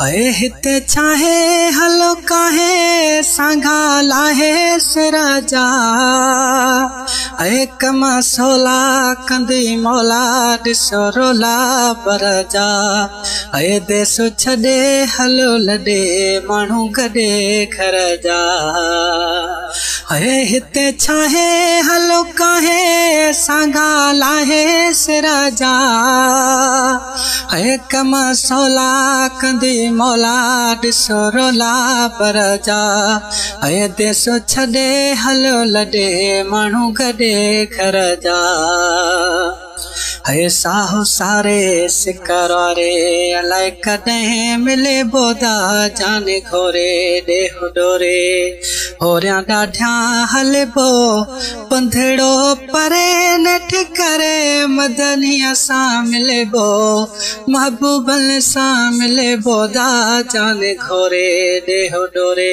है हिते चाहे हलो काहे सांगा लाहे सिराजा है कमा सोला कंदी मौला दिसो रोला बरजा है देसो छदे हलो लडे मानू गडे घर जा है हिते चाहे हलो काहे सांगा लाहे सिराजा है कमा सोला कंदी मौला दिसो रोला बरजा है देसो छदे हलो लडे मानू गडे घर जा है साहु सारे सिकर वारे अलाए कदें मिले बोदा जाने घोरे देह डोरे होरिया डाढिया हले बो पंधेड़ो परे नठ करे मदनिया सा मिले बो महबूबन सा मिले बोदा जाने घोरे देह डोरे।